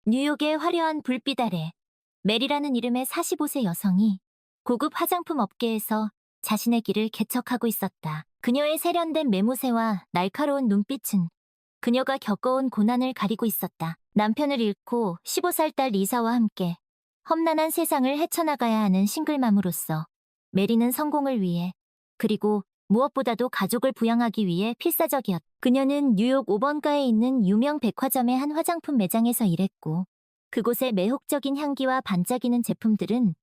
뉴욕의 화려한 불빛 아래 메리라는 이름의 45세 여성이 고급 화장품 업계에서 자신의 길을 개척하고 있었다. 그녀의 세련된 매무새와 날카로운 눈빛은 그녀가 겪어온 고난을 가리고 있었다. 남편을 잃고 15살 딸 리사와 함께 험난한 세상을 헤쳐나가야 하는 싱글맘으로서 메리는 성공을 위해, 그리고 무엇보다도 가족을 부양하기 위해 필사적이었다. 그녀는 뉴욕 5번가에 있는 유명 백화점의 한 화장품 매장에서 일했고, 그곳의 매혹적인 향기와 반짝이는 제품들은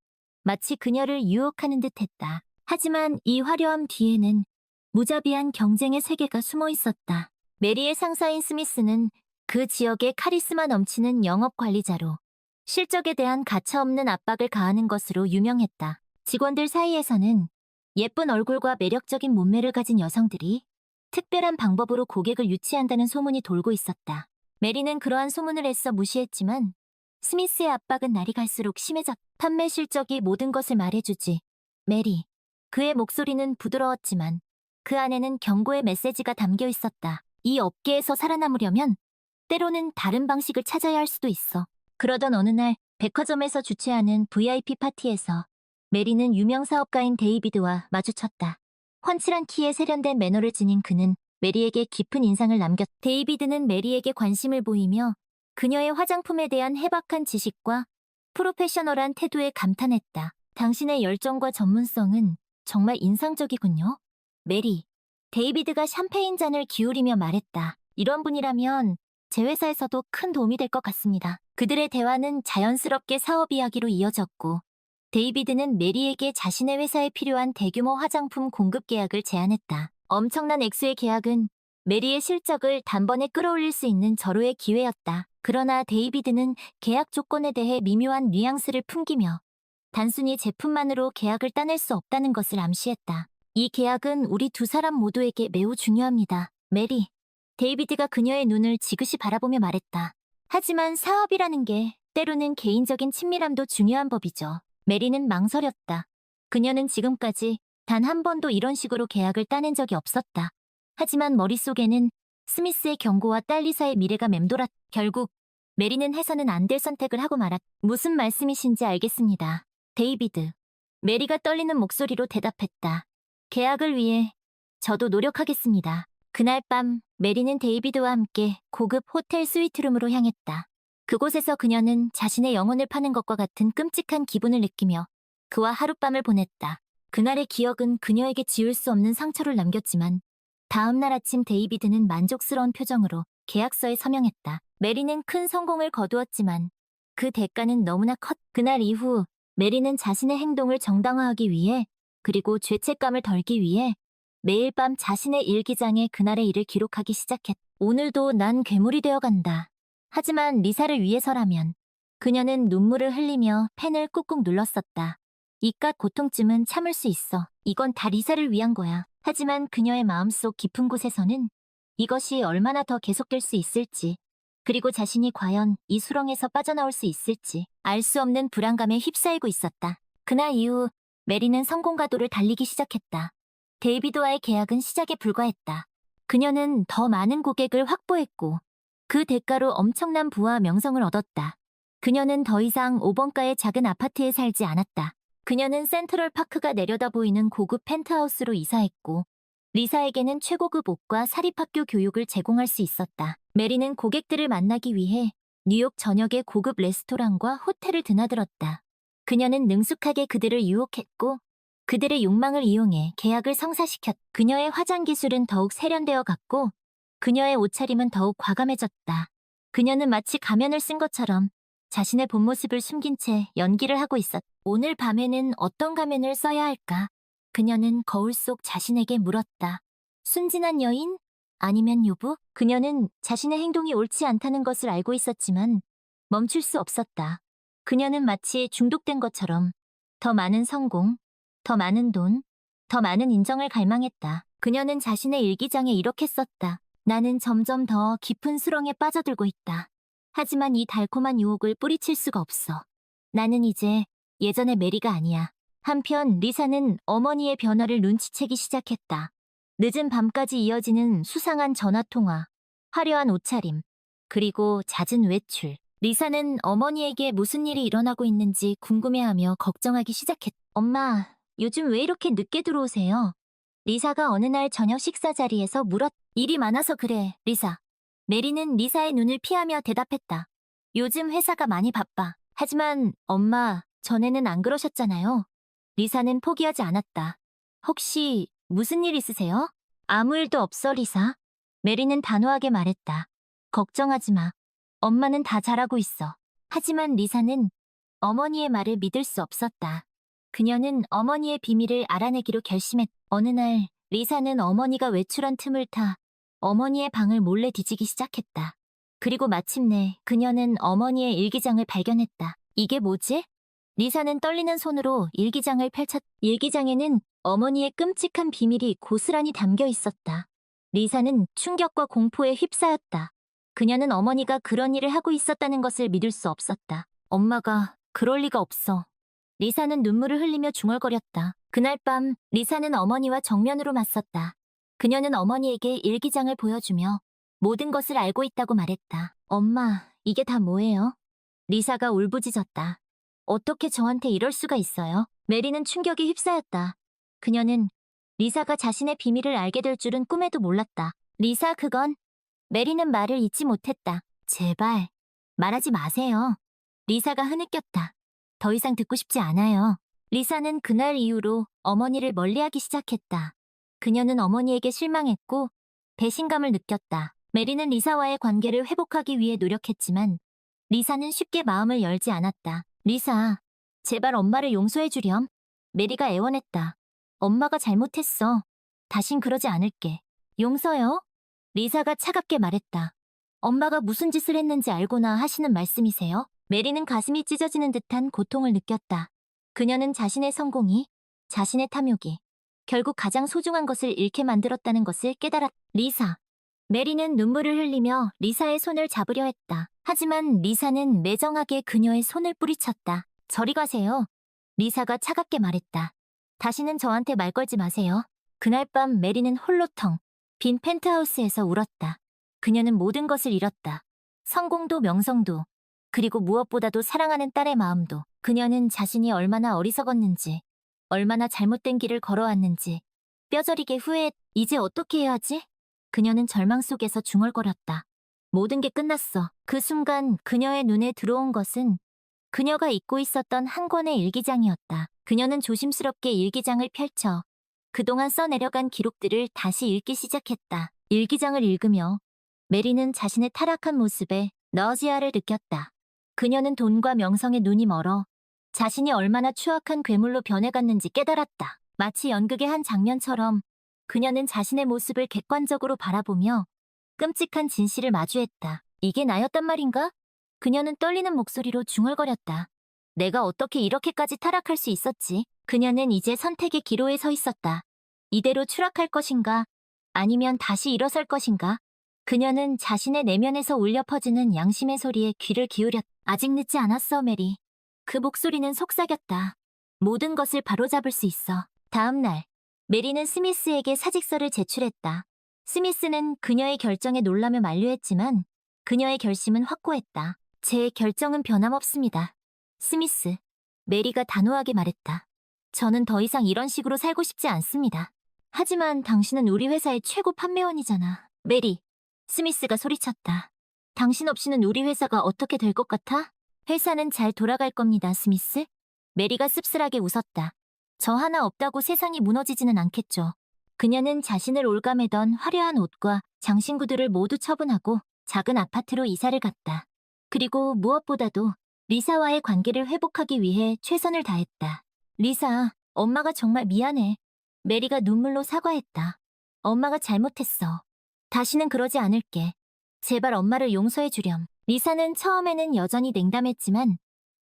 마치 그녀를 유혹하는 듯했다. 하지만 이 화려함 뒤에는 무자비한 경쟁의 세계가 숨어 있었다. 메리의 상사인 스미스는 그 지역의 카리스마 넘치는 영업 관리자로 실적에 대한 가차없는 압박을 가하는 것으로 유명했다. 직원들 사이에서는 예쁜 얼굴과 매력적인 몸매를 가진 여성들이 특별한 방법으로 고객을 유치한다는 소문이 돌고 있었다. 메리는 그러한 소문을 애써 무시했지만 스미스의 압박은 날이 갈수록 심해졌다. 판매 실적이 모든 것을 말해주지. 메리. 그의 목소리는 부드러웠지만 그 안에는 경고의 메시지가 담겨 있었다. 이 업계에서 살아남으려면 때로는 다른 방식을 찾아야 할 수도 있어. 그러던 어느 날 백화점에서 주최하는 VIP 파티에서 메리는 유명 사업가인 데이비드와 마주쳤다. 훤칠한 키에 세련된 매너를 지닌 그는 메리에게 깊은 인상을 남겼다. 데이비드는 메리에게 관심을 보이며 그녀의 화장품에 대한 해박한 지식과 프로페셔널한 태도에 감탄했다. 당신의 열정과 전문성은 정말 인상적이군요. 메리. 데이비드가 샴페인 잔을 기울이며 말했다. 이런 분이라면 제 회사에서도 큰 도움이 될 것 같습니다. 그들의 대화는 자연스럽게 사업 이야기로 이어졌고, 데이비드는 메리에게 자신의 회사에 필요한 대규모 화장품 공급 계약을 제안했다. 엄청난 액수의 계약은 메리의 실적을 단번에 끌어올릴 수 있는 절호의 기회였다. 그러나 데이비드는 계약 조건에 대해 미묘한 뉘앙스를 풍기며 단순히 제품만으로 계약을 따낼 수 없다는 것을 암시했다. 이 계약은 우리 두 사람 모두에게 매우 중요합니다. 메리. 데이비드가 그녀의 눈을 지그시 바라보며 말했다. 하지만 사업이라는 게 때로는 개인적인 친밀함도 중요한 법이죠. 메리는 망설였다. 그녀는 지금까지 단 한 번도 이런 식으로 계약을 따낸 적이 없었다. 하지만 머릿속에는 스미스의 경고와 딸 리사의 미래가 맴돌았다. 결국 메리는 해서는 안 될 선택을 하고 말았다. 무슨 말씀이신지 알겠습니다. 데이비드. 메리가 떨리는 목소리로 대답했다. 계약을 위해 저도 노력하겠습니다. 그날 밤 메리는 데이비드와 함께 고급 호텔 스위트룸으로 향했다. 그곳에서 그녀는 자신의 영혼을 파는 것과 같은 끔찍한 기분을 느끼며 그와 하룻밤을 보냈다. 그날의 기억은 그녀에게 지울 수 없는 상처를 남겼지만 다음 날 아침 데이비드는 만족스러운 표정으로 계약서에 서명했다. 메리는 큰 성공을 거두었지만 그 대가는 너무나 컸다. 그날 이후 메리는 자신의 행동을 정당화하기 위해, 그리고 죄책감을 덜기 위해 매일 밤 자신의 일기장에 그날의 일을 기록하기 시작했다. 오늘도 난 괴물이 되어간다. 하지만 리사를 위해서라면. 그녀는 눈물을 흘리며 펜을 꾹꾹 눌렀었다. 이깟 고통쯤은 참을 수 있어. 이건 다 리사를 위한 거야. 하지만 그녀의 마음속 깊은 곳에서는 이것이 얼마나 더 계속될 수 있을지, 그리고 자신이 과연 이 수렁에서 빠져나올 수 있을지 알 수 없는 불안감에 휩싸이고 있었다. 그날 이후 메리는 성공가도를 달리기 시작했다. 데이비드와의 계약은 시작에 불과했다. 그녀는 더 많은 고객을 확보했고 그 대가로 엄청난 부와 명성을 얻었다. 그녀는 더 이상 5번가의 작은 아파트에 살지 않았다. 그녀는 센트럴 파크가 내려다 보이는 고급 펜트하우스로 이사했고, 리사에게는 최고급 옷과 사립학교 교육을 제공할 수 있었다. 메리는 고객들을 만나기 위해 뉴욕 전역의 고급 레스토랑과 호텔을 드나들었다. 그녀는 능숙하게 그들을 유혹했고 그들의 욕망을 이용해 계약을 성사시켰다. 그녀의 화장 기술은 더욱 세련되어 갔고 그녀의 옷차림은 더욱 과감해졌다. 그녀는 마치 가면을 쓴 것처럼 자신의 본 모습을 숨긴 채 연기를 하고 있었다. 오늘 밤에는 어떤 가면을 써야 할까? 그녀는 거울 속 자신에게 물었다. 순진한 여인? 아니면 요부? 그녀는 자신의 행동이 옳지 않다는 것을 알고 있었지만 멈출 수 없었다. 그녀는 마치 중독된 것처럼 더 많은 성공, 더 많은 돈, 더 많은 인정을 갈망했다. 그녀는 자신의 일기장에 이렇게 썼다. 나는 점점 더 깊은 수렁에 빠져들고 있다. 하지만 이 달콤한 유혹을 뿌리칠 수가 없어. 나는 이제 예전의 메리가 아니야. 한편 리사는 어머니의 변화를 눈치채기 시작했다. 늦은 밤까지 이어지는 수상한 전화통화, 화려한 옷차림, 그리고 잦은 외출. 리사는 어머니에게 무슨 일이 일어나고 있는지 궁금해하며 걱정하기 시작했다. 엄마, 요즘 왜 이렇게 늦게 들어오세요? 리사가 어느 날 저녁 식사 자리에서 일이 많아서 그래, 리사. 메리는 리사의 눈을 피하며 대답했다. 요즘 회사가 많이 바빠. 하지만 엄마, 전에는 안 그러셨잖아요. 리사는 포기하지 않았다. 혹시 무슨 일 있으세요? 아무 일도 없어, 리사. 메리는 단호하게 말했다. 걱정하지 마. 엄마는 다 잘하고 있어. 하지만 리사는 어머니의 말을 믿을 수 없었다. 그녀는 어머니의 비밀을 알아내기로 결심했다. 어느 날 리사는 어머니가 외출한 틈을 타 어머니의 방을 몰래 뒤지기 시작했다. 그리고 마침내 그녀는 어머니의 일기장을 발견했다. 이게 뭐지? 리사는 떨리는 손으로 일기장을 일기장에는 어머니의 끔찍한 비밀이 고스란히 담겨 있었다. 리사는 충격과 공포에 휩싸였다. 그녀는 어머니가 그런 일을 하고 있었다는 것을 믿을 수 없었다. 엄마가 그럴 리가 없어. 리사는 눈물을 흘리며 중얼거렸다. 그날 밤 리사는 어머니와 정면으로 맞섰다. 그녀는 어머니에게 일기장을 보여주며 모든 것을 알고 있다고 말했다. 엄마, 이게 다 뭐예요? 리사가 울부짖었다. 어떻게 저한테 이럴 수가 있어요? 메리는 충격에 휩싸였다. 그녀는 리사가 자신의 비밀을 알게 될 줄은 꿈에도 몰랐다. 리사, 그건... 메리는 말을 잇지 못했다. 제발, 말하지 마세요. 리사가 흐느꼈다. 더 이상 듣고 싶지 않아요. 리사는 그날 이후로 어머니를 멀리하기 시작했다. 그녀는 어머니에게 실망했고 배신감을 느꼈다. 메리는 리사와의 관계를 회복하기 위해 노력했지만 리사는 쉽게 마음을 열지 않았다. 리사, 제발 엄마를 용서해 주렴. 메리가 애원했다. 엄마가 잘못했어. 다신 그러지 않을게. 용서요? 리사가 차갑게 말했다. 엄마가 무슨 짓을 했는지 알고나 하시는 말씀이세요? 메리는 가슴이 찢어지는 듯한 고통을 느꼈다. 그녀는 자신의 성공이, 자신의 탐욕이 결국 가장 소중한 것을 잃게 만들었다는 것을 깨달았다. 리사. 메리는 눈물을 흘리며 리사의 손을 잡으려 했다. 하지만 리사는 매정하게 그녀의 손을 뿌리쳤다. 저리 가세요. 리사가 차갑게 말했다. 다시는 저한테 말 걸지 마세요. 그날 밤 메리는 홀로 빈 펜트하우스에서 울었다. 그녀는 모든 것을 잃었다. 성공도 명성도, 그리고 무엇보다도 사랑하는 딸의 마음도. 그녀는 자신이 얼마나 어리석었는지, 얼마나 잘못된 길을 걸어왔는지 뼈저리게 이제 어떻게 해야 하지? 그녀는 절망 속에서 중얼거렸다. 모든 게 끝났어. 그 순간 그녀의 눈에 들어온 것은 그녀가 잊고 있었던 한 권의 일기장이었다. 그녀는 조심스럽게 일기장을 펼쳐 그동안 써내려간 기록들을 다시 읽기 시작했다. 일기장을 읽으며 메리는 자신의 타락한 모습에 너지아를 느꼈다. 그녀는 돈과 명성에 눈이 멀어 자신이 얼마나 추악한 괴물로 변해갔는지 깨달았다. 마치 연극의 한 장면처럼 그녀는 자신의 모습을 객관적으로 바라보며 끔찍한 진실을 마주했다. 이게 나였단 말인가? 그녀는 떨리는 목소리로 중얼거렸다. 내가 어떻게 이렇게까지 타락할 수 있었지? 그녀는 이제 선택의 기로에 서 있었다. 이대로 추락할 것인가? 아니면 다시 일어설 것인가? 그녀는 자신의 내면에서 울려 퍼지는 양심의 소리에 귀를 기울였다. 아직 늦지 않았어, 메리. 그 목소리는 속삭였다. 모든 것을 바로잡을 수 있어. 다음 날, 메리는 스미스에게 사직서를 제출했다. 스미스는 그녀의 결정에 놀라며 만류했지만 그녀의 결심은 확고했다. 제 결정은 변함없습니다. 스미스, 메리가 단호하게 말했다. 저는 더 이상 이런 식으로 살고 싶지 않습니다. 하지만 당신은 우리 회사의 최고 판매원이잖아. 메리, 스미스가 소리쳤다. 당신 없이는 우리 회사가 어떻게 될 것 같아? 회사는 잘 돌아갈 겁니다, 스미스. 메리가 씁쓸하게 웃었다. 저 하나 없다고 세상이 무너지지는 않겠죠. 그녀는 자신을 올가매던 화려한 옷과 장신구들을 모두 처분하고 작은 아파트로 이사를 갔다. 그리고 무엇보다도 리사와의 관계를 회복하기 위해 최선을 다했다. 리사, 엄마가 정말 미안해. 메리가 눈물로 사과했다. 엄마가 잘못했어. 다시는 그러지 않을게. 제발 엄마를 용서해 주렴. 리사는 처음에는 여전히 냉담했지만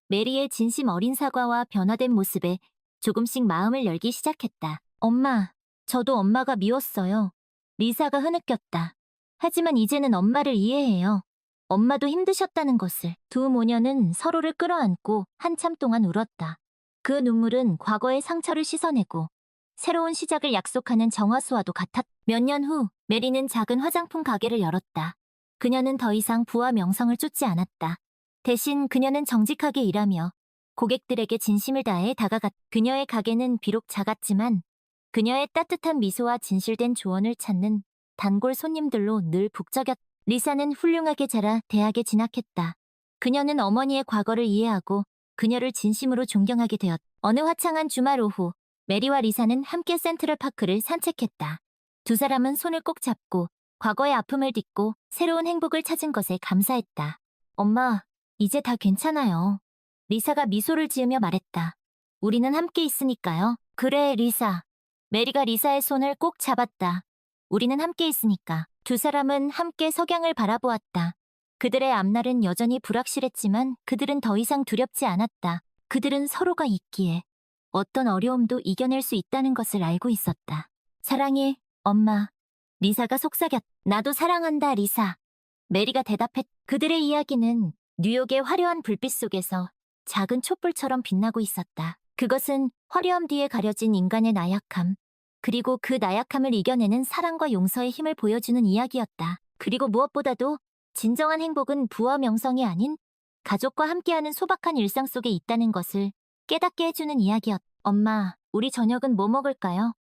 메리의 진심 어린 사과와 변화된 모습에 조금씩 마음을 열기 시작했다. 엄마, 저도 엄마가 미웠어요. 리사가 흐느꼈다. 하지만 이제는 엄마를 이해해요. 엄마도 힘드셨다는 것을. 두 모녀는 서로를 끌어안고 한참 동안 울었다. 그 눈물은 과거의 상처를 씻어내고 새로운 시작을 약속하는 정화수와도 같았다. 몇 년 후, 메리는 작은 화장품 가게를 열었다. 그녀는 더 이상 부와 명성을 쫓지 않았다. 대신 그녀는 정직하게 일하며 고객들에게 진심을 다해 다가갔. 그녀의 가게는 비록 작았지만 그녀의 따뜻한 미소와 진실된 조언을 찾는 단골 손님들로 늘 북적였. 리사는 훌륭하게 자라 대학에 진학했다. 그녀는 어머니의 과거를 이해하고 그녀를 진심으로 존경하게 되었. 어느 화창한 주말 오후, 메리와 리사는 함께 센트럴파크를 산책했다. 두 사람은 손을 꼭 잡고 과거의 아픔을 딛고 새로운 행복을 찾은 것에 감사했다. 엄마, 이제 다 괜찮아요. 리사가 미소를 지으며 말했다. 우리는 함께 있으니까요. 그래, 리사. 메리가 리사의 손을 꼭 잡았다. 우리는 함께 있으니까. 두 사람은 함께 석양을 바라보았다. 그들의 앞날은 여전히 불확실했지만 그들은 더 이상 두렵지 않았다. 그들은 서로가 있기에 어떤 어려움도 이겨낼 수 있다는 것을 알고 있었다. 사랑해, 엄마. 리사가 속삭였다. 나도 사랑한다, 리사. 메리가 대답했다. 그들의 이야기는 뉴욕의 화려한 불빛 속에서 작은 촛불처럼 빛나고 있었다. 그것은 화려함 뒤에 가려진 인간의 나약함, 그리고 그 나약함을 이겨내는 사랑과 용서의 힘을 보여주는 이야기였다. 그리고 무엇보다도 진정한 행복은 부와 명성이 아닌 가족과 함께하는 소박한 일상 속에 있다는 것을 깨닫게 해주는 이야기였다. 엄마, 우리 저녁은 뭐 먹을까요?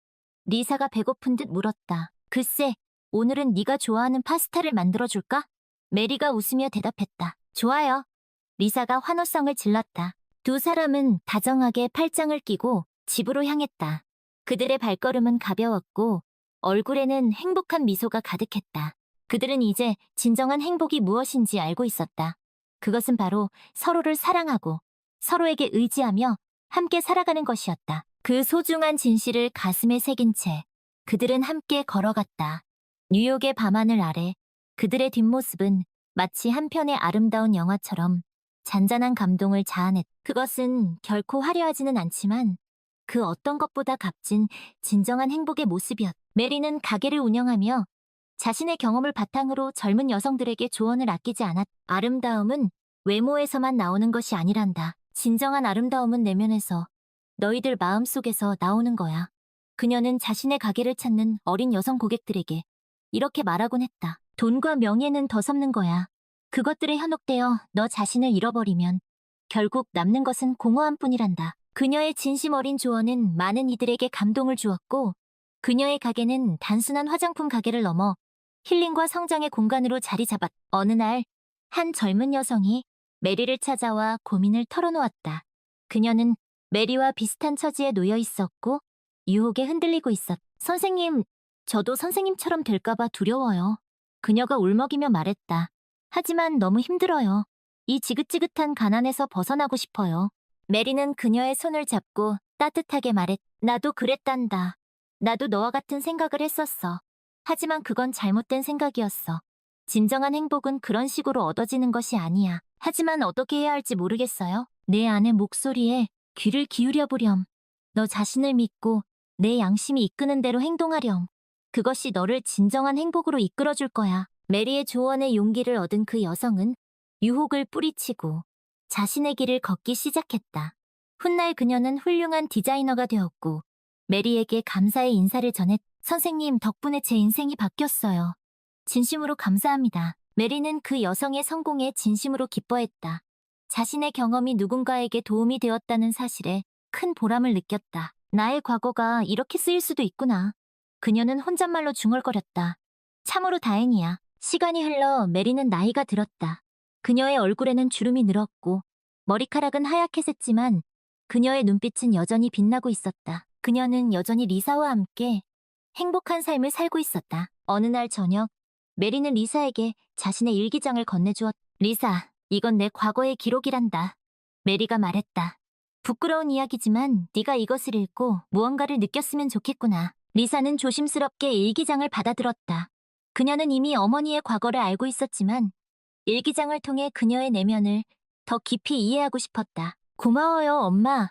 리사가 배고픈 듯 물었다. 글쎄, 오늘은 네가 좋아하는 파스타를 만들어줄까? 메리가 웃으며 대답했다. 좋아요. 리사가 환호성을 질렀다. 두 사람은 다정하게 팔짱을 끼고 집으로 향했다. 그들의 발걸음은 가벼웠고 얼굴에는 행복한 미소가 가득했다. 그들은 이제 진정한 행복이 무엇인지 알고 있었다. 그것은 바로 서로를 사랑하고 서로에게 의지하며 함께 살아가는 것이었다. 그 소중한 진실을 가슴에 새긴 채 그들은 함께 걸어갔다. 뉴욕의 밤하늘 아래 그들의 뒷모습은 마치 한 편의 아름다운 영화처럼 잔잔한 감동을 자아냈다. 그것은 결코 화려하지는 않지만 그 어떤 것보다 값진 진정한 행복의 모습이었다. 메리는 가게를 운영하며 자신의 경험을 바탕으로 젊은 여성들에게 조언을 아끼지 않았다. 아름다움은 외모에서만 나오는 것이 아니란다. 진정한 아름다움은 내면에서, 너희들 마음속에서 나오는 거야. 그녀는 자신의 가게를 찾는 어린 여성 고객들에게 이렇게 말하곤 했다. 돈과 명예는 더섭는 거야. 그것들에 현혹되어 너 자신을 잃어버리면 결국 남는 것은 공허함 뿐이란다. 그녀의 진심 어린 조언은 많은 이들에게 감동을 주었고 그녀의 가게는 단순한 화장품 가게를 넘어 힐링과 성장의 공간으로 자리 잡았다. 어느 날 한 젊은 여성이 메리를 찾아와 고민을 털어놓았다. 그녀는 메리와 비슷한 처지에 놓여 있었고 유혹에 흔들리고 있었다. 선생님, 저도 선생님처럼 될까봐 두려워요. 그녀가 울먹이며 말했다. 하지만 너무 힘들어요. 이 지긋지긋한 가난에서 벗어나고 싶어요. 메리는 그녀의 손을 잡고 따뜻하게 말했다. 나도 그랬단다. 나도 너와 같은 생각을 했었어. 하지만 그건 잘못된 생각이었어. 진정한 행복은 그런 식으로 얻어지는 것이 아니야. 하지만 어떻게 해야 할지 모르겠어요. 내 안의 목소리에 귀를 기울여 보렴. 너 자신을 믿고 내 양심이 이끄는 대로 행동하렴. 그것이 너를 진정한 행복으로 이끌어줄 거야. 메리의 조언에 용기를 얻은 그 여성은 유혹을 뿌리치고 자신의 길을 걷기 시작했다. 훗날 그녀는 훌륭한 디자이너가 되었고 메리에게 감사의 인사를 전했. 선생님 덕분에 제 인생이 바뀌었어요. 진심으로 감사합니다. 메리는 그 여성의 성공에 진심으로 기뻐했다. 자신의 경험이 누군가에게 도움이 되었다는 사실에 큰 보람을 느꼈다. 나의 과거가 이렇게 쓰일 수도 있구나. 그녀는 혼잣말로 중얼거렸다. 참으로 다행이야. 시간이 흘러 메리는 나이가 들었다. 그녀의 얼굴에는 주름이 늘었고 머리카락은 하얗게 샜지만 그녀의 눈빛은 여전히 빛나고 있었다. 그녀는 여전히 리사와 함께 행복한 삶을 살고 있었다. 어느 날 저녁, 메리는 리사에게 자신의 일기장을 건네주었다. 리사, 이건 내 과거의 기록이란다. 메리가 말했다. 부끄러운 이야기지만 네가 이것을 읽고 무언가를 느꼈으면 좋겠구나. 리사는 조심스럽게 일기장을 받아들었다. 그녀는 이미 어머니의 과거를 알고 있었지만 일기장을 통해 그녀의 내면을 더 깊이 이해하고 싶었다. 고마워요, 엄마.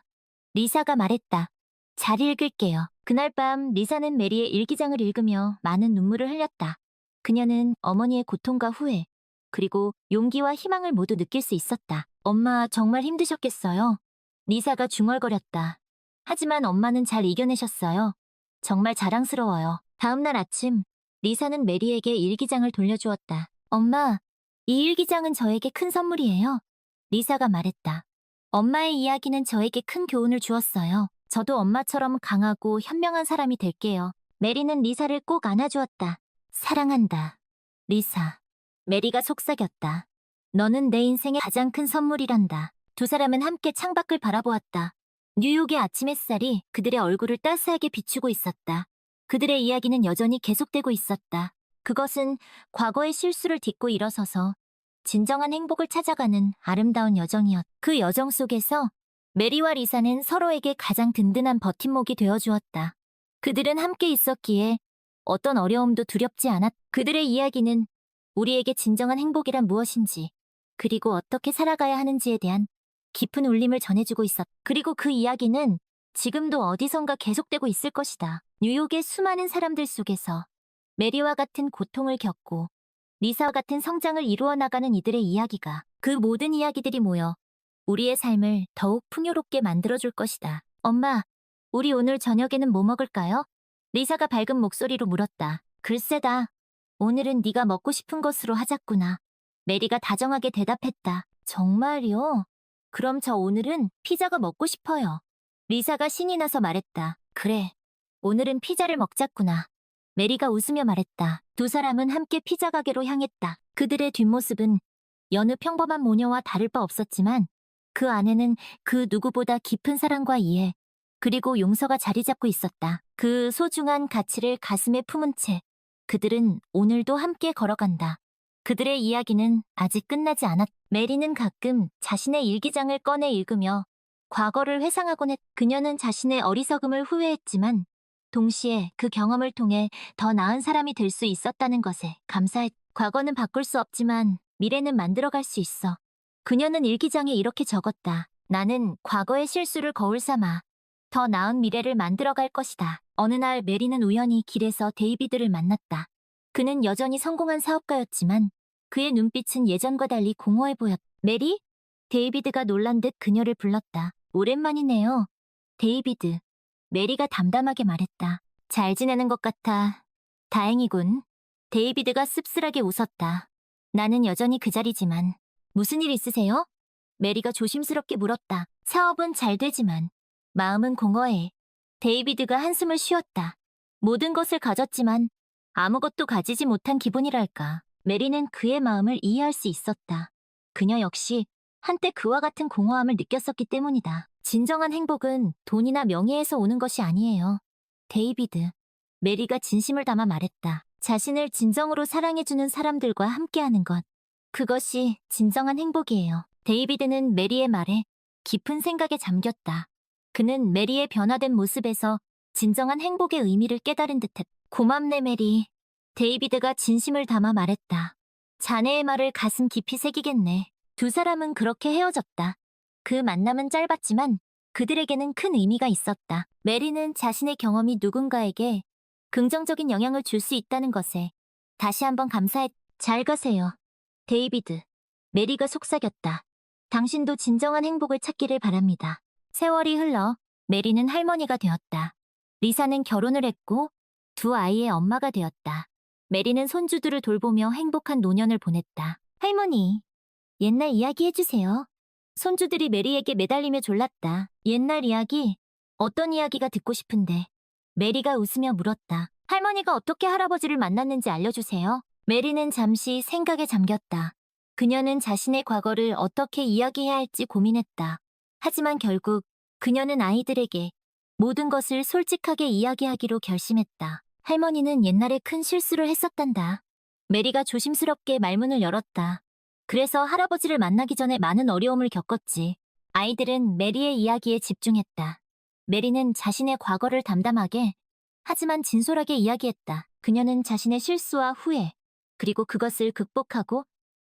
리사가 말했다. 잘 읽을게요. 그날 밤 리사는 메리의 일기장을 읽으며 많은 눈물을 흘렸다. 그녀는 어머니의 고통과 후회, 그리고 용기와 희망을 모두 느낄 수 있었다. 엄마 정말 힘드셨겠어요? 리사가 중얼거렸다. 하지만 엄마는 잘 이겨내셨어요. 정말 자랑스러워요. 다음 날 아침, 리사는 메리에게 일기장을 돌려주었다. 엄마, 이 일기장은 저에게 큰 선물이에요. 리사가 말했다. 엄마의 이야기는 저에게 큰 교훈을 주었어요. 저도 엄마처럼 강하고 현명한 사람이 될게요. 메리는 리사를 꼭 안아주었다. 사랑한다. 리사. 메리가 속삭였다. 너는 내 인생의 가장 큰 선물이란다. 두 사람은 함께 창밖을 바라보았다. 뉴욕의 아침 햇살이 그들의 얼굴을 따스하게 비추고 있었다. 그들의 이야기는 여전히 계속되고 있었다. 그것은 과거의 실수를 딛고 일어서서 진정한 행복을 찾아가는 아름다운 여정이었다. 그 여정 속에서 메리와 리사는 서로에게 가장 든든한 버팀목이 되어주었다. 그들은 함께 있었기에 어떤 어려움도 두렵지 않았다. 그들의 이야기는 우리에게 진정한 행복이란 무엇인지, 그리고 어떻게 살아가야 하는지에 대한 깊은 울림을 전해주고 있었다. 그리고 그 이야기는 지금도 어디선가 계속되고 있을 것이다. 뉴욕의 수많은 사람들 속에서 메리와 같은 고통을 겪고 리사와 같은 성장을 이루어 나가는 이들의 이야기가, 그 모든 이야기들이 모여 우리의 삶을 더욱 풍요롭게 만들어줄 것이다. 엄마, 우리 오늘 저녁에는 뭐 먹을까요? 리사가 밝은 목소리로 물었다. 글쎄다. 오늘은 네가 먹고 싶은 것으로 하자꾸나. 메리가 다정하게 대답했다. 정말요? 그럼 저 오늘은 피자가 먹고 싶어요. 리사가 신이 나서 말했다. 그래. 오늘은 피자를 먹자꾸나. 메리가 웃으며 말했다. 두 사람은 함께 피자 가게로 향했다. 그들의 뒷모습은 여느 평범한 모녀와 다를 바 없었지만 그 안에는 그 누구보다 깊은 사랑과 이해, 그리고 용서가 자리 잡고 있었다. 그 소중한 가치를 가슴에 품은 채 그들은 오늘도 함께 걸어간다. 그들의 이야기는 아직 끝나지 않았다. 메리는 가끔 자신의 일기장을 꺼내 읽으며 과거를 회상하곤 했다. 그녀는 자신의 어리석음을 후회했지만 동시에 그 경험을 통해 더 나은 사람이 될 수 있었다는 것에 감사했다. 과거는 바꿀 수 없지만 미래는 만들어갈 수 있어. 그녀는 일기장에 이렇게 적었다. 나는 과거의 실수를 거울 삼아 더 나은 미래를 만들어갈 것이다. 어느 날 메리는 우연히 길에서 데이비드를 만났다. 그는 여전히 성공한 사업가였지만 그의 눈빛은 예전과 달리 공허해 보였다. 메리? 데이비드가 놀란 듯 그녀를 불렀다. 오랜만이네요. 데이비드. 메리가 담담하게 말했다. 잘 지내는 것 같아. 다행이군. 데이비드가 씁쓸하게 웃었다. 나는 여전히 그 자리지만. 무슨 일 있으세요? 메리가 조심스럽게 물었다. 사업은 잘 되지만 마음은 공허해. 데이비드가 한숨을 쉬었다. 모든 것을 가졌지만 아무것도 가지지 못한 기분이랄까. 메리는 그의 마음을 이해할 수 있었다. 그녀 역시 한때 그와 같은 공허함을 느꼈었기 때문이다. 진정한 행복은 돈이나 명예에서 오는 것이 아니에요. 데이비드. 메리가 진심을 담아 말했다. 자신을 진정으로 사랑해주는 사람들과 함께하는 것. 그것이 진정한 행복이에요. 데이비드는 메리의 말에 깊은 생각에 잠겼다. 그는 메리의 변화된 모습에서 진정한 행복의 의미를 깨달은 듯했다. 고맙네, 메리. 데이비드가 진심을 담아 말했다. 자네의 말을 가슴 깊이 새기겠네. 두 사람은 그렇게 헤어졌다. 그 만남은 짧았지만 그들에게는 큰 의미가 있었다. 메리는 자신의 경험이 누군가에게 긍정적인 영향을 줄 수 있다는 것에 다시 한번 감사했다. 잘 가세요. 데이비드. 메리가 속삭였다. 당신도 진정한 행복을 찾기를 바랍니다. 세월이 흘러 메리는 할머니가 되었다. 리사는 결혼을 했고 두 아이의 엄마가 되었다. 메리는 손주들을 돌보며 행복한 노년을 보냈다. 할머니, 옛날 이야기 해주세요. 손주들이 메리에게 매달리며 졸랐다. 옛날 이야기? 어떤 이야기가 듣고 싶은데? 메리가 웃으며 물었다. 할머니가 어떻게 할아버지를 만났는지 알려주세요. 메리는 잠시 생각에 잠겼다. 그녀는 자신의 과거를 어떻게 이야기해야 할지 고민했다. 하지만 결국 그녀는 아이들에게 모든 것을 솔직하게 이야기하기로 결심했다. 할머니는 옛날에 큰 실수를 했었단다. 메리가 조심스럽게 말문을 열었다. 그래서 할아버지를 만나기 전에 많은 어려움을 겪었지. 아이들은 메리의 이야기에 집중했다. 메리는 자신의 과거를 담담하게, 하지만 진솔하게 이야기했다. 그녀는 자신의 실수와 후회, 그리고 그것을 극복하고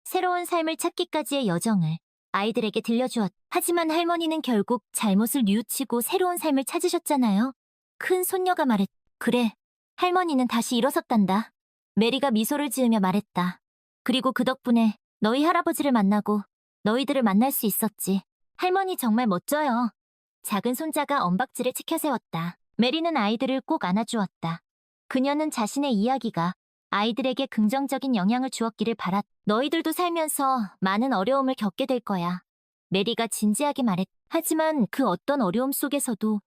새로운 삶을 찾기까지의 여정을 아이들에게 들려주었다. 하지만 할머니는 결국 잘못을 뉘우치고 새로운 삶을 찾으셨잖아요. 큰 손녀가 말했다. 그래, 할머니는 다시 일어섰단다. 메리가 미소를 지으며 말했다. 그리고 그 덕분에 너희 할아버지를 만나고 너희들을 만날 수 있었지. 할머니 정말 멋져요. 작은 손자가 엉박질을 치켜세웠다. 메리는 아이들을 꼭 안아주었다. 그녀는 자신의 이야기가 아이들에게 긍정적인 영향을 주었기를 바랐다. 너희들도 살면서 많은 어려움을 겪게 될 거야. 메리가 진지하게 말했. 하지만 그 어떤 어려움 속에서도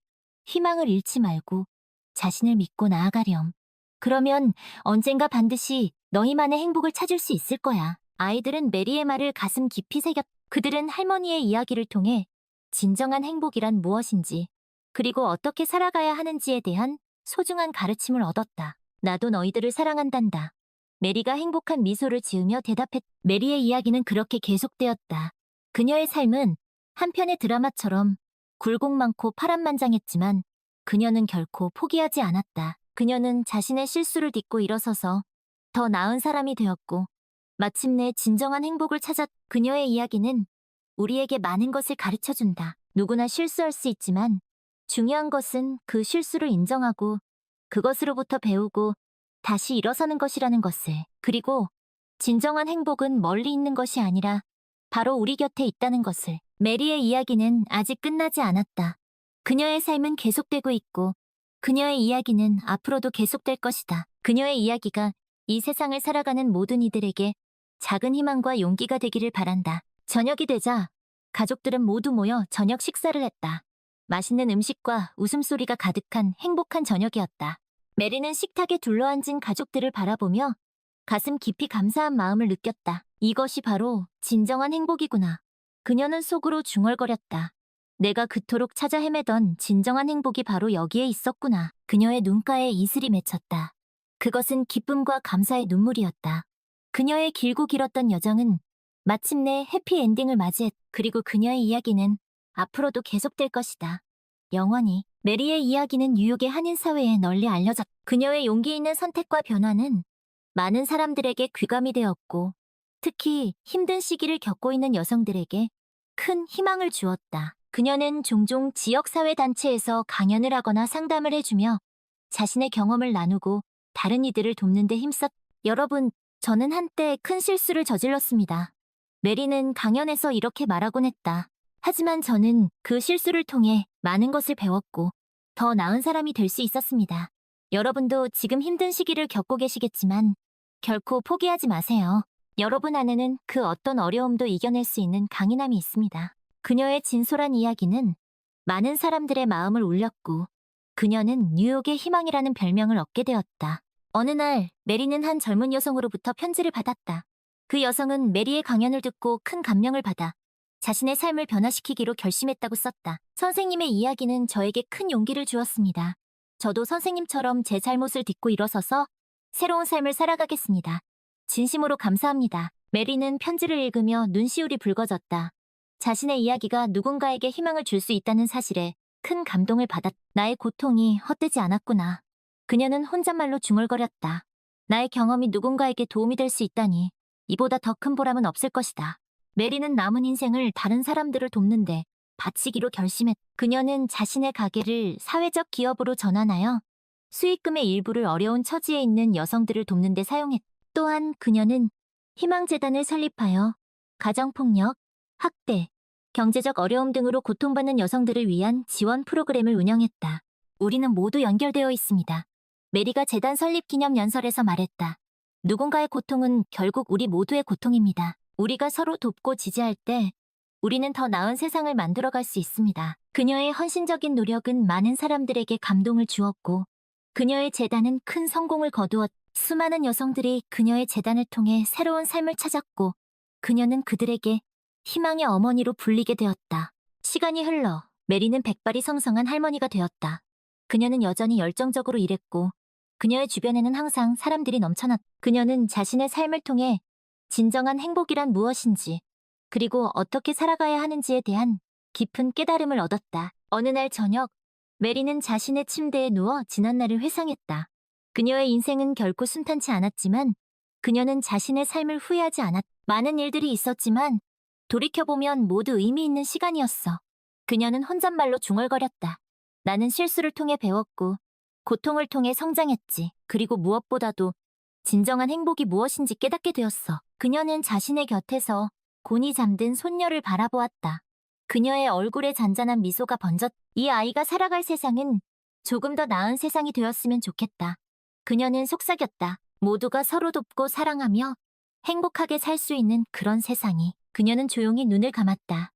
희망을 잃지 말고 자신을 믿고 나아가렴. 그러면 언젠가 반드시 너희만의 행복을 찾을 수 있을 거야. 아이들은 메리의 말을 가슴 깊이 새겼. 그들은 할머니의 이야기를 통해 진정한 행복이란 무엇인지, 그리고 어떻게 살아가야 하는지에 대한 소중한 가르침을 얻었다. 나도 너희들을 사랑한단다. 메리가 행복한 미소를 지으며 대답했. 메리의 이야기는 그렇게 계속되었다. 그녀의 삶은 한편의 드라마처럼 굴곡 많고 파란만장했지만 그녀는 결코 포기하지 않았다. 그녀는 자신의 실수를 딛고 일어서서 더 나은 사람이 되었고 마침내 진정한 행복을 찾았. 그녀의 이야기는 우리에게 많은 것을 가르쳐준다. 누구나 실수할 수 있지만 중요한 것은 그 실수를 인정하고 그것으로부터 배우고 다시 일어서는 것이라는 것을. 그리고 진정한 행복은 멀리 있는 것이 아니라 바로 우리 곁에 있다는 것을. 메리의 이야기는 아직 끝나지 않았다. 그녀의 삶은 계속되고 있고 그녀의 이야기는 앞으로도 계속될 것이다. 그녀의 이야기가 이 세상을 살아가는 모든 이들에게 작은 희망과 용기가 되기를 바란다. 저녁이 되자 가족들은 모두 모여 저녁 식사를 했다. 맛있는 음식과 웃음소리가 가득한 행복한 저녁이었다. 메리는 식탁에 둘러앉은 가족들을 바라보며 가슴 깊이 감사한 마음을 느꼈다. 이것이 바로 진정한 행복이구나. 그녀는 속으로 중얼거렸다. 내가 그토록 찾아 헤매던 진정한 행복이 바로 여기에 있었구나. 그녀의 눈가에 이슬이 맺혔다. 그것은 기쁨과 감사의 눈물이었다. 그녀의 길고 길었던 여정은 마침내 해피엔딩을 맞이했. 그리고 그녀의 이야기는 앞으로도 계속될 것이다. 영원히. 메리의 이야기는 뉴욕의 한인사회에 널리 알려졌. 그녀의 용기 있는 선택과 변화는 많은 사람들에게 귀감이 되었고 특히 힘든 시기를 겪고 있는 여성들에게 큰 희망을 주었다. 그녀는 종종 지역사회단체에서 강연을 하거나 상담을 해주며 자신의 경험을 나누고 다른 이들을 돕는 데 힘썼. 여러분, 저는 한때 큰 실수를 저질렀습니다. 메리는 강연에서 이렇게 말하곤 했다. 하지만 저는 그 실수를 통해 많은 것을 배웠고 더 나은 사람이 될 수 있었습니다. 여러분도 지금 힘든 시기를 겪고 계시겠지만 결코 포기하지 마세요. 여러분 안에는 그 어떤 어려움도 이겨낼 수 있는 강인함이 있습니다. 그녀의 진솔한 이야기는 많은 사람들의 마음을 울렸고 그녀는 뉴욕의 희망이라는 별명을 얻게 되었다. 어느 날 메리는 한 젊은 여성으로부터 편지를 받았다. 그 여성은 메리의 강연을 듣고 큰 감명을 받아 자신의 삶을 변화시키기로 결심했다고 썼다. 선생님의 이야기는 저에게 큰 용기를 주었습니다. 저도 선생님처럼 제 잘못을 딛고 일어서서 새로운 삶을 살아가겠습니다. 진심으로 감사합니다. 메리는 편지를 읽으며 눈시울이 붉어졌다. 자신의 이야기가 누군가에게 희망을 줄 수 있다는 사실에 큰 감동을 받았. 나의 고통이 헛되지 않았구나. 그녀는 혼잣말로 중얼거렸다. 나의 경험이 누군가에게 도움이 될 수 있다니 이보다 더 큰 보람은 없을 것이다. 메리는 남은 인생을 다른 사람들을 돕는데 바치기로 결심했. 그녀는 자신의 가게를 사회적 기업으로 전환하여 수익금의 일부를 어려운 처지에 있는 여성들을 돕는 데 사용했. 또한 그녀는 희망재단을 설립하여 가정폭력, 학대, 경제적 어려움 등으로 고통받는 여성들을 위한 지원 프로그램을 운영했다. 우리는 모두 연결되어 있습니다. 메리가 재단 설립 기념 연설에서 말했다. 누군가의 고통은 결국 우리 모두의 고통입니다. 우리가 서로 돕고 지지할 때 우리는 더 나은 세상을 만들어갈 수 있습니다. 그녀의 헌신적인 노력은 많은 사람들에게 감동을 주었고 그녀의 재단은 큰 성공을 거두었. 수많은 여성들이 그녀의 재단을 통해 새로운 삶을 찾았고 그녀는 그들에게 희망의 어머니로 불리게 되었다. 시간이 흘러 메리는 백발이 성성한 할머니가 되었다. 그녀는 여전히 열정적으로 일했고 그녀의 주변에는 항상 사람들이 넘쳐났. 그녀는 자신의 삶을 통해 진정한 행복이란 무엇인지 그리고 어떻게 살아가야 하는지에 대한 깊은 깨달음을 얻었다. 어느 날 저녁 메리는 자신의 침대에 누워 지난날을 회상했다. 그녀의 인생은 결코 순탄치 않았지만 그녀는 자신의 삶을 후회하지 않았. 많은 일들이 있었지만 돌이켜보면 모두 의미 있는 시간이었어. 그녀는 혼잣말로 중얼거렸다. 나는 실수를 통해 배웠고 고통을 통해 성장했지. 그리고 무엇보다도 진정한 행복이 무엇인지 깨닫게 되었어. 그녀는 자신의 곁에서 곤히 잠든 손녀를 바라보았다. 그녀의 얼굴에 잔잔한 미소가 번졌. 이 아이가 살아갈 세상은 조금 더 나은 세상이 되었으면 좋겠다. 그녀는 속삭였다. 모두가 서로 돕고 사랑하며 행복하게 살 수 있는 그런 세상이. 그녀는 조용히 눈을 감았다.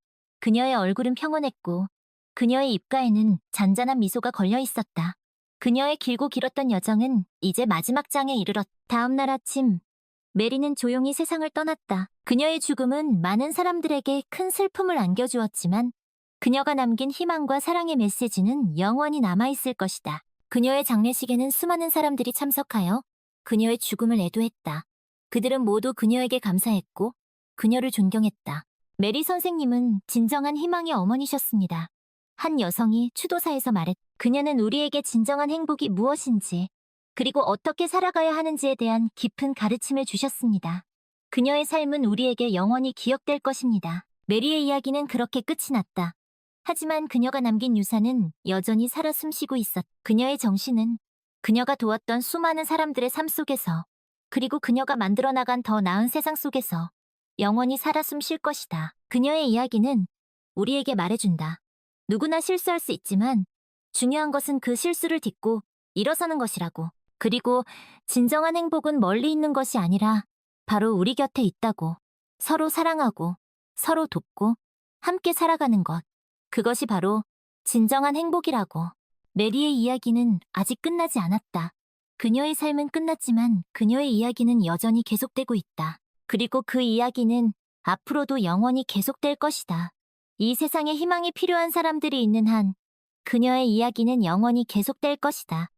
그녀의 얼굴은 평온했고 그녀의 입가에는 잔잔한 미소가 걸려 있었다. 그녀의 길고 길었던 여정은 이제 마지막 장에 이르렀다. 다음 날 아침, 메리는 조용히 세상을 떠났다. 그녀의 죽음은 많은 사람들에게 큰 슬픔을 안겨주었지만 그녀가 남긴 희망과 사랑의 메시지는 영원히 남아있을 것이다. 그녀의 장례식에는 수많은 사람들이 참석하여 그녀의 죽음을 애도했다. 그들은 모두 그녀에게 감사했고 그녀를 존경했다. 메리 선생님은 진정한 희망의 어머니셨습니다. 한 여성이 추도사에서 말했다. 그녀는 우리에게 진정한 행복이 무엇인지 그리고 어떻게 살아가야 하는지에 대한 깊은 가르침을 주셨습니다. 그녀의 삶은 우리에게 영원히 기억될 것입니다. 메리의 이야기는 그렇게 끝이 났다. 하지만 그녀가 남긴 유산은 여전히 살아 숨쉬고 있었다. 그녀의 정신은 그녀가 도왔던 수많은 사람들의 삶 속에서 그리고 그녀가 만들어 나간 더 나은 세상 속에서 영원히 살아 숨쉴 것이다. 그녀의 이야기는 우리에게 말해준다. 누구나 실수할 수 있지만 중요한 것은 그 실수를 딛고 일어서는 것이라고. 그리고 진정한 행복은 멀리 있는 것이 아니라 바로 우리 곁에 있다고. 서로 사랑하고 서로 돕고 함께 살아가는 것. 그것이 바로 진정한 행복이라고. 메리의 이야기는 아직 끝나지 않았다. 그녀의 삶은 끝났지만 그녀의 이야기는 여전히 계속되고 있다. 그리고 그 이야기는 앞으로도 영원히 계속될 것이다. 이 세상에 희망이 필요한 사람들이 있는 한 그녀의 이야기는 영원히 계속될 것이다.